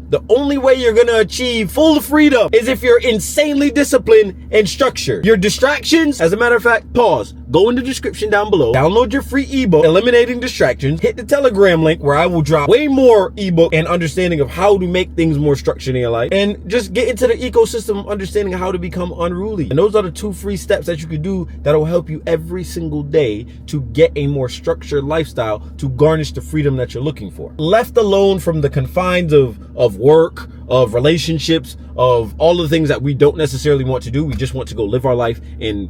The only way you're gonna achieve full freedom is if you're insanely disciplined and structured. Your distractions, as a matter of fact, pause. Go in the description down below, download your free ebook, Eliminating Distractions, hit the Telegram link where I will drop way more ebook and understanding of how to make things more structured in your life, and just get into the ecosystem of understanding how to become unruly. And those are the 2 free steps that you could do that will help you every single day to get a more structured lifestyle to garnish the freedom that you're looking for. Left alone from the confines of work, of relationships, of all the things that we don't necessarily want to do. We just want to go live our life and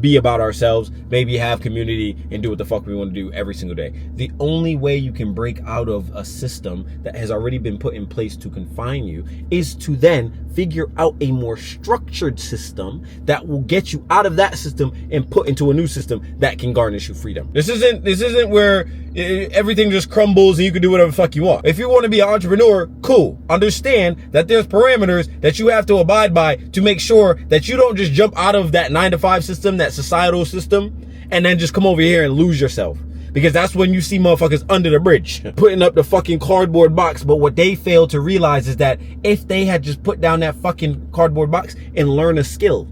be about ourselves, maybe have community, and do what the fuck we want to do every single day. The only way you can break out of a system that has already been put in place to confine you is to then figure out a more structured system that will get you out of that system and put into a new system that can garnish you freedom. This isn't where everything just crumbles and you can do whatever the fuck you want. If you want to be an entrepreneur, cool. Understand that there's parameters that you have to abide by to make sure that you don't just jump out of that 9-to-5 system, that societal system, and then just come over here and lose yourself. Because that's when you see motherfuckers under the bridge, putting up the fucking cardboard box. But what they fail to realize is that if they had just put down that fucking cardboard box and learn a skill,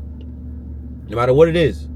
no matter what it is,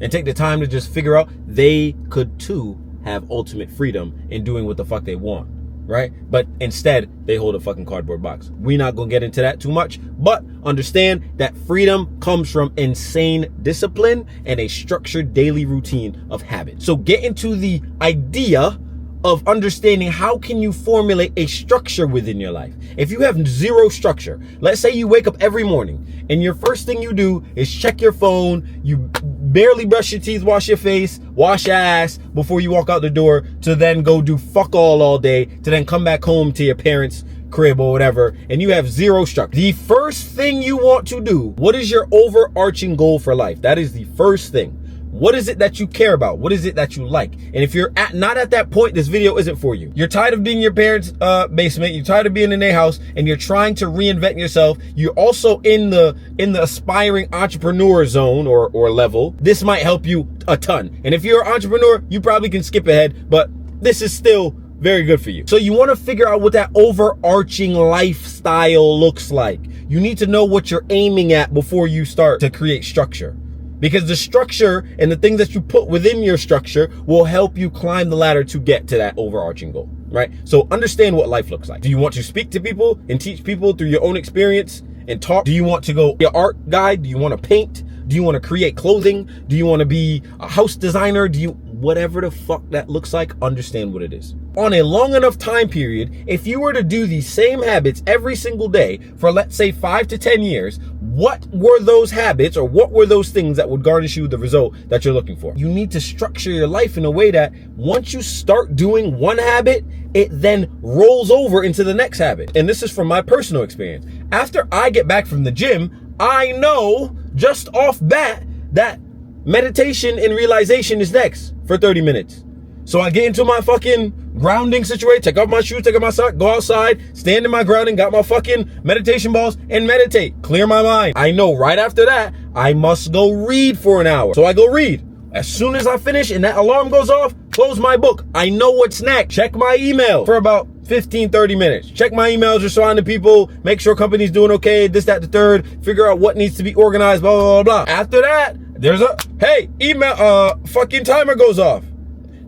and take the time to just figure out, they could too have ultimate freedom in doing what the fuck they want, right? But instead, they hold a fucking cardboard box. We're not gonna get into that too much, but understand that freedom comes from insane discipline and a structured daily routine of habit. So get into the idea of understanding how can you formulate a structure within your life. If you have zero structure, let's say you wake up every morning and your first thing you do is check your phone, you barely brush your teeth, wash your face, wash your ass before you walk out the door, to then go do fuck all day, to then come back home to your parents' crib or whatever, and you have zero structure. The first thing you want to do, what is your overarching goal for life? That is the first thing. What is it that you care about? What is it that you like? And if you're not at that point, this video isn't for you. You're tired of being in your parents' basement. You're tired of being in their house, and you're trying to reinvent yourself. You're also in the aspiring entrepreneur zone or level. This might help you a ton. And if you're an entrepreneur, you probably can skip ahead, but this is still very good for you. So you want to figure out what that overarching lifestyle looks like. You need to know what you're aiming at before you start to create structure. Because the structure and the things that you put within your structure will help you climb the ladder to get to that overarching goal, right? So understand what life looks like. Do you want to speak to people and teach people through your own experience and talk? Do you want to go be an art guy? Do you want to paint? Do you want to create clothing? Do you want to be a house designer? Whatever the fuck that looks like, understand what it is. On a long enough time period, if you were to do these same habits every single day for, let's say, 5 to 10 years, what were those habits or what were those things that would garnish you the result that you're looking for? You need to structure your life in a way that once you start doing one habit, it then rolls over into the next habit. And this is from my personal experience. After I get back from the gym, I know just off bat that meditation and realization is next for 30 minutes. So I get into my fucking grounding situation, take off my shoes, take off my sock, go outside, stand in my grounding, got my fucking meditation balls, and meditate, clear my mind. I know right after that, I must go read for an hour. So I go read. As soon as I finish and that alarm goes off, close my book. I know what's next. Check my email for about 15, 30 minutes. Check my emails, respond to people, make sure company's doing okay, this, that, the third, figure out what needs to be organized, blah, blah, blah, blah. After that, there's a, hey, email, fucking timer goes off.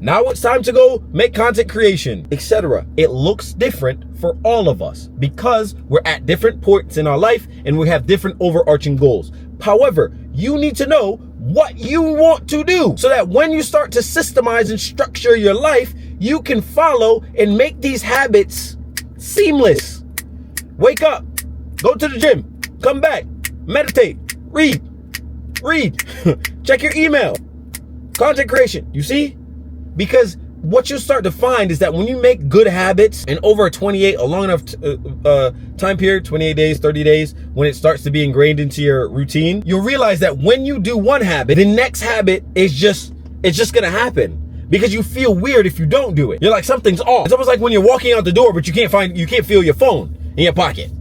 Now it's time to go make content creation, etc. It looks different for all of us because we're at different points in our life and we have different overarching goals. However, you need to know what you want to do so that when you start to systemize and structure your life, you can follow and make these habits seamless. Wake up, go to the gym, come back, meditate, read, check your email, content creation, you see? Because what you'll start to find is that when you make good habits and over a long enough time period, 28 days, 30 days, when it starts to be ingrained into your routine, you'll realize that when you do one habit, the next habit is just gonna happen because you feel weird if you don't do it. You're like, something's off. It's almost like when you're walking out the door, but you can't feel your phone in your pocket.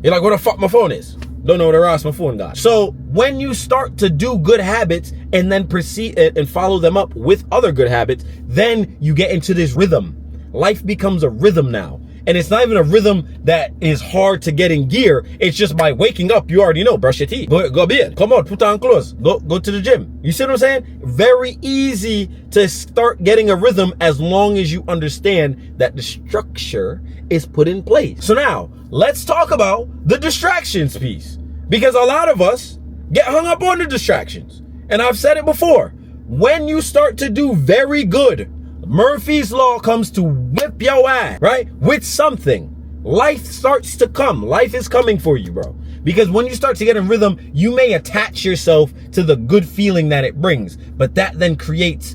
You're like, where the fuck my phone is? Don't know where the ass my phone got. So when you start to do good habits and then proceed and follow them up with other good habits, then you get into this rhythm. Life becomes a rhythm now. And it's not even a rhythm that is hard to get in gear. It's just by waking up, you already know, brush your teeth, go to bed, come on, put on clothes, go to the gym. You see what I'm saying? Very easy to start getting a rhythm as long as you understand that the structure is put in place. So now, let's talk about the distractions piece. Because a lot of us get hung up on the distractions. And I've said it before. When you start to do very good, Murphy's Law comes to whip your ass, right? With something. Life starts to come. Life is coming for you, bro. Because when you start to get in rhythm, you may attach yourself to the good feeling that it brings. But that then creates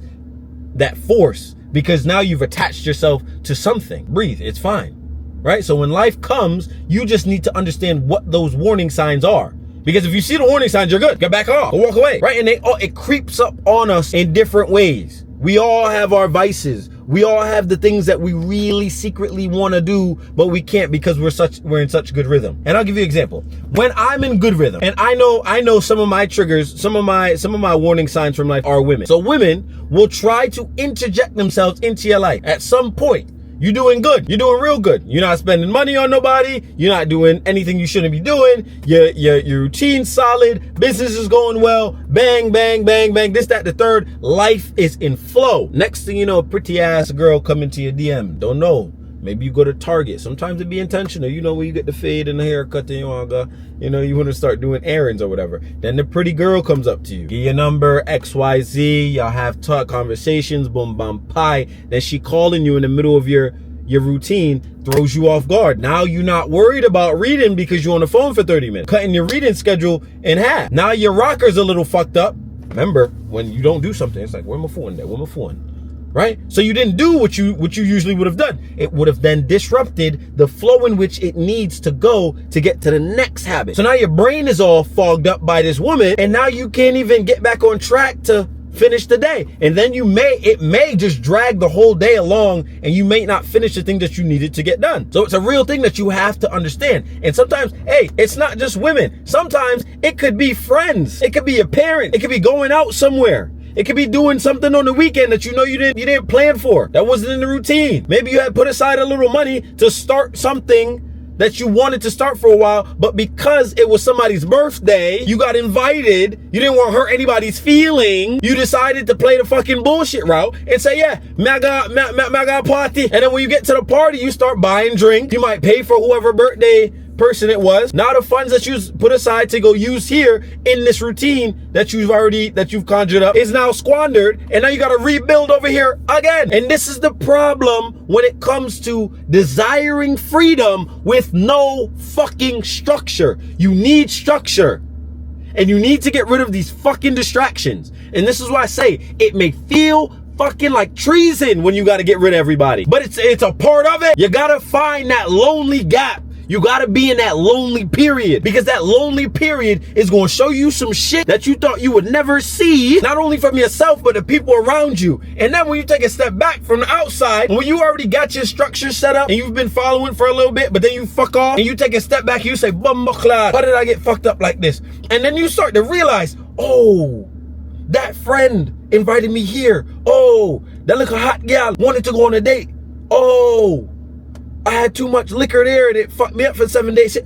that force. Because now you've attached yourself to something. Breathe. It's fine. Right? So when life comes, you just need to understand what those warning signs are. Because if you see the warning signs, you're good. Get back off. Or walk away. Right? And it creeps up on us in different ways. We all have our vices. We all have the things that we really secretly want to do, but we can't because we're in such good rhythm. And I'll give you an example. When I'm in good rhythm, and I know some of my triggers, some of my warning signs from life are women. So women will try to interject themselves into your life at some point. You're doing good. You're doing real good. You're not spending money on nobody. You're not doing anything you shouldn't be doing. Your routine's solid. Business is going well. Bang, bang, bang, bang. This, that, the third. Life is in flow. Next thing you know, a pretty ass girl come into your DM. Don't know. Maybe you go to Target. Sometimes it be intentional. You know, when you get the fade and the haircut and you want to start doing errands or whatever. Then the pretty girl comes up to you. Give your number, XYZ. Y'all have talk conversations, boom, bam, pie. Then she calling you in the middle of your routine, throws you off guard. Now you're not worried about reading because you're on the phone for 30 minutes. Cutting your reading schedule in half. Now your rocker's a little fucked up. Remember, when you don't do something, it's like, where my phone? Where my phone? Right? So you didn't do what you usually would have done. It would have then disrupted the flow in which it needs to go to get to the next habit. So now your brain is all fogged up by this woman, and now you can't even get back on track to finish the day. And then it may just drag the whole day along, and you may not finish the thing that you needed to get done. So it's a real thing that you have to understand. And sometimes, hey, it's not just women. Sometimes it could be friends. It could be a parent. It could be going out somewhere. It could be doing something on the weekend that you didn't plan for. That wasn't in the routine. Maybe you had put aside a little money to start something that you wanted to start for a while, but because it was somebody's birthday, you got invited, you didn't want to hurt anybody's feeling, you decided to play the fucking bullshit route and say, yeah, mega party. And then when you get to the party, you start buying drinks. You might pay for whoever birthday person it was. Now the funds that you put aside to go use here in this routine that you've conjured up is now squandered, and now you got to rebuild over here again. And this is the problem when it comes to desiring freedom with no fucking structure. You need structure, and you need to get rid of these fucking distractions. And this is why I say it may feel fucking like treason when you got to get rid of everybody, but it's a part of it. You got to find that lonely gap. You gotta be in that lonely period, because that lonely period is gonna show you some shit that you thought you would never see, not only from yourself, but the people around you. And then when you take a step back from the outside, when you already got your structure set up and you've been following for a little bit, but then you fuck off and you take a step back and you say, Bumba, how did I get fucked up like this? And then you start to realize, oh, that friend invited me here. Oh, that little hot gal wanted to go on a date. Oh, I had too much liquor there and it fucked me up for 7 days.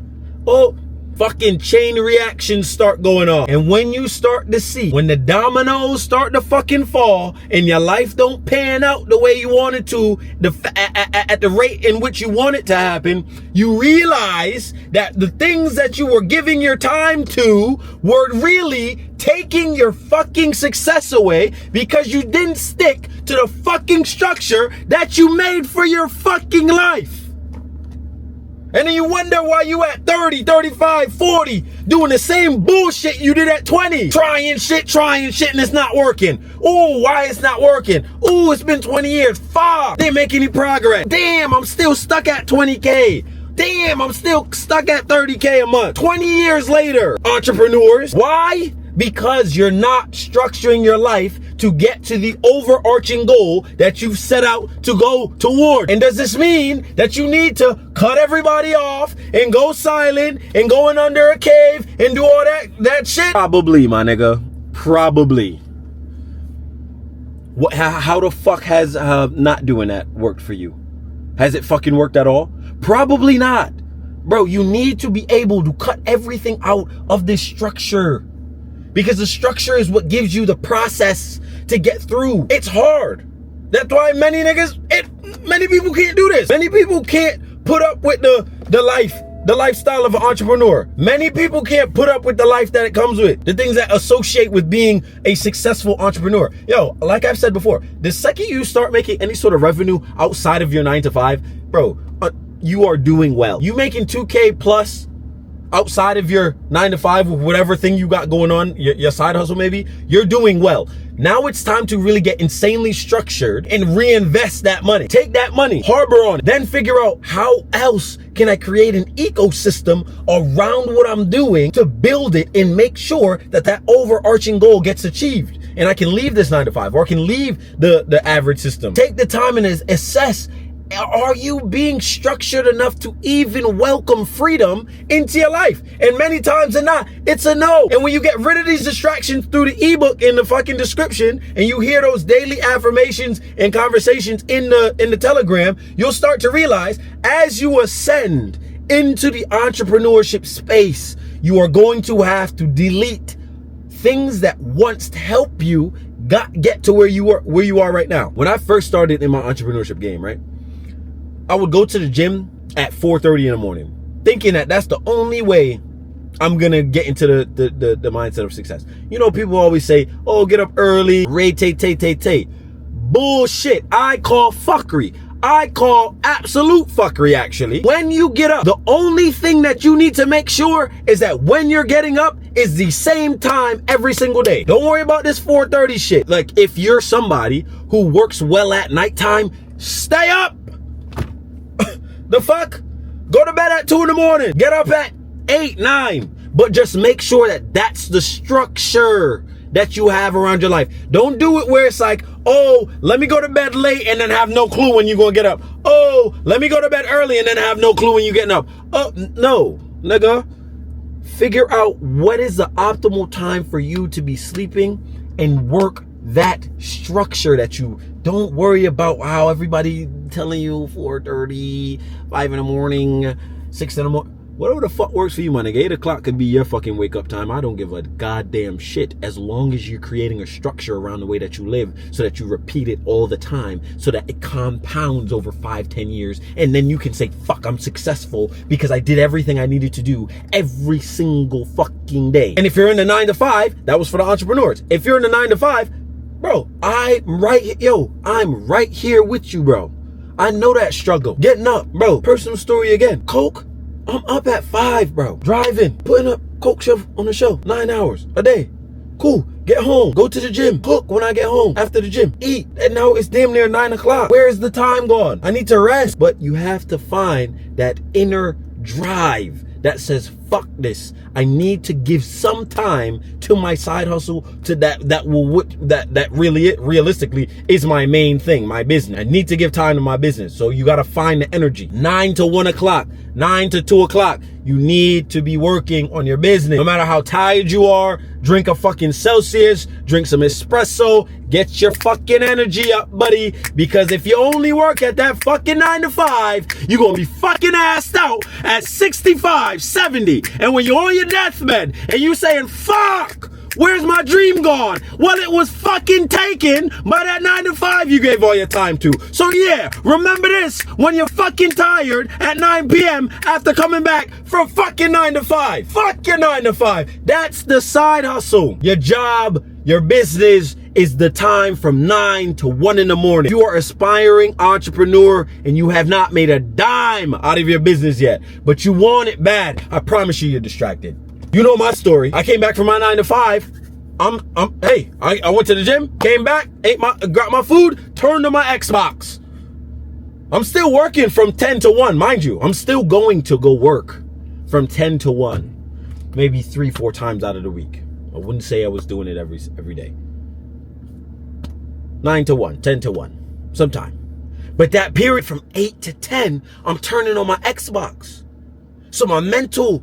Oh, fucking chain reactions start going on. And when you start to see, when the dominoes start to fucking fall and your life don't pan out the way you want it to, at the rate in which you want it to happen, you realize that the things that you were giving your time to were really taking your fucking success away because you didn't stick to the fucking structure that you made for your fucking life. And then you wonder why you at 30, 35, 40 doing the same bullshit you did at 20. Trying shit, and it's not working. Oh, why it's not working? Oh, it's been 20 years. Fuck, didn't make any progress. Damn, I'm still stuck at 20K. Damn, I'm still stuck at 30K a month. 20 years later, entrepreneurs. Why? Because you're not structuring your life to get to the overarching goal that you've set out to go toward. And does this mean that you need to cut everybody off and go silent and go in under a cave and do all that shit? Probably, my nigga. Probably. How the fuck has not doing that worked for you? Has it fucking worked at all? Probably not. Bro, you need to be able to cut everything out of this structure, because the structure is what gives you the process to get through. It's hard. That's why many people can't do this. Many people can't put up with the lifestyle of an entrepreneur. Many people can't put up with the life that it comes with, the things that associate with being a successful entrepreneur. Yo, like I've said before, the second you start making any sort of revenue outside of your 9 to 5, bro, you are doing well. You making 2K plus outside of your 9 to 5 with whatever thing you got going on, your side hustle maybe, you're doing well. Now it's time to really get insanely structured and reinvest that money. Take that money, harbor on it, then figure out how else can I create an ecosystem around what I'm doing to build it and make sure that that overarching goal gets achieved. And I can leave this 9 to 5, or I can leave the average system. Take the time and assess, are you being structured enough to even welcome freedom into your life? And many times than not, it's a no. And when you get rid of these distractions through the ebook in the fucking description, and you hear those daily affirmations and conversations in the Telegram, you'll start to realize as you ascend into the entrepreneurship space, you are going to have to delete things that once helped you get to where you are right now. When I first started in my entrepreneurship game, right, I would go to the gym at 4:30 in the morning, thinking that that's the only way I'm gonna get into the mindset of success. You know, people always say, oh, get up early, tay. Bullshit. I call fuckery. I call absolute fuckery, actually. When you get up, the only thing that you need to make sure is that when you're getting up is the same time every single day. Don't worry about this 4:30 shit. Like, if you're somebody who works well at nighttime, stay up. The fuck? Go to bed at 2 in the morning. Get up at 8, 9. But just make sure that that's the structure that you have around your life. Don't do it where it's like, oh, let me go to bed late and then have no clue when you're going to get up. Oh, let me go to bed early and then have no clue when you're getting up. Oh, no, nigga. Figure out what is the optimal time for you to be sleeping and work that structure that you don't worry about how everybody telling you 4:30, 5 in the morning, 6 in the morning. Whatever the fuck works for you, my nigga. 8 o'clock could be your fucking wake up time. I don't give a goddamn shit, as long as you're creating a structure around the way that you live so that you repeat it all the time, so that it compounds over 5-10 years. And then you can say, fuck, I'm successful because I did everything I needed to do every single fucking day. And if you're in the 9 to 5, that was for the entrepreneurs. If you're in the 9 to 5, bro, I'm right here with you, bro. I know that struggle. Getting up, bro. Personal story again. Coke. I'm up at 5, bro. Driving, putting up Coke shelf on the shelf, 9 hours a day. Cool. Get home, go to the gym, cook when I get home after the gym, eat. And now it's damn near 9 o'clock. Where is the time gone? I need to rest. But you have to find that inner drive that says, fuck this. I need to give some time to my side hustle, to that really realistically is my main thing, my business. I need to give time to my business. So you got to find the energy. 9 to 1 o'clock, 9 to 2 o'clock. You need to be working on your business. No matter how tired you are, drink a fucking Celsius, drink some espresso, get your fucking energy up, buddy. Because if you only work at that fucking 9 to 5, you're going to be fucking assed out at 65, 70. And when you're on your deathbed and you saying, fuck, where's my dream gone? Well, it was fucking taken by that 9 to 5 you gave all your time to. So yeah, remember this when you're fucking tired at 9 p.m. after coming back from fucking 9 to 5. Fuck your 9 to 5. That's the side hustle. Your job, your business is the time from 9 to 1 in the morning. If you are an aspiring entrepreneur and you have not made a dime out of your business yet, but you want it bad, I promise you're distracted. You know my story. I came back from my 9 to 5. I went to the gym, came back, got my food, turned to my Xbox. I'm still working from 10 to 1, mind you. I'm still going to go work from 10 to 1, maybe 3-4 times out of the week. I wouldn't say I was doing it every day. 9 to 1, 10 to 1, sometime. But that period from 8 to 10, I'm turning on my Xbox. So my mental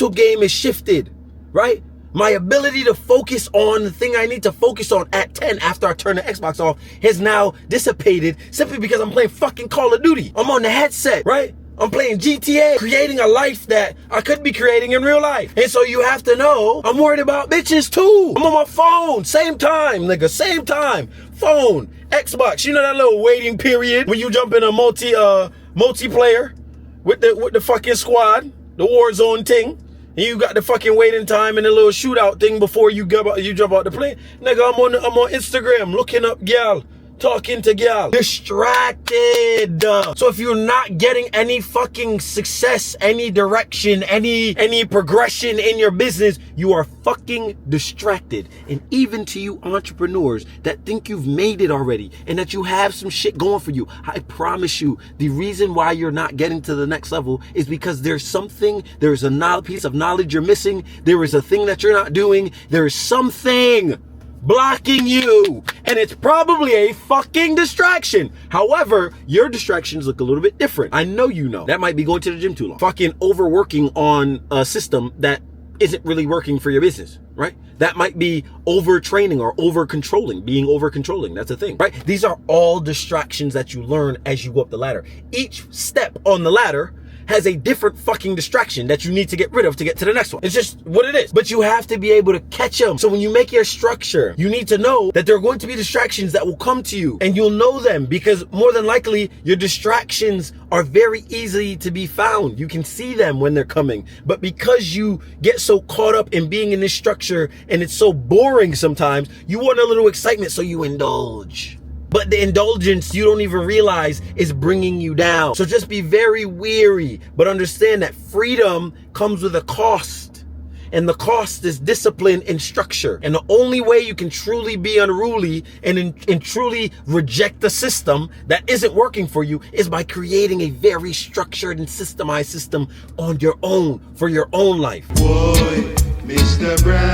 game is shifted, right? My ability to focus on the thing I need to focus on at 10 after I turn the Xbox off has now dissipated simply because I'm playing fucking Call of Duty. I'm on the headset, right? I'm playing GTA, creating a life that I could be creating in real life. And so you have to know, I'm worried about bitches too. I'm on my phone, same time, nigga, same time. Phone, Xbox, you know that little waiting period when you jump in a multiplayer with the fucking squad, the Warzone thing. And you got the fucking waiting time and the little shootout thing before you jump out the plane. Nigga, I'm on Instagram looking up gal, talking to gal, distracted. So if you're not getting any fucking success, any direction, any progression in your business, you are fucking distracted. And even to you entrepreneurs that think you've made it already and that you have some shit going for you, I promise you, the reason why you're not getting to the next level is because there's a piece of knowledge you're missing. There is a thing that you're not doing. There is something blocking you, and it's probably a fucking distraction. However, your distractions look a little bit different. I know you know. That might be going to the gym too long, fucking overworking on a system that isn't really working for your business, right? That might be overtraining or being over controlling. That's a thing, right? These are all distractions that you learn as you go up the ladder. Each step on the ladder has a different fucking distraction that you need to get rid of to get to the next one. It's just what it is. But you have to be able to catch them. So when you make your structure, you need to know that there are going to be distractions that will come to you, and you'll know them because more than likely your distractions are very easy to be found. You can see them when they're coming. But because you get so caught up in being in this structure and it's so boring sometimes, you want a little excitement, so you indulge. But the indulgence, you don't even realize, is bringing you down. So just be very wary, but understand that freedom comes with a cost. And the cost is discipline and structure. And the only way you can truly be unruly and truly reject the system that isn't working for you is by creating a very structured and systemized system on your own, for your own life. Boy, Mr. Brown.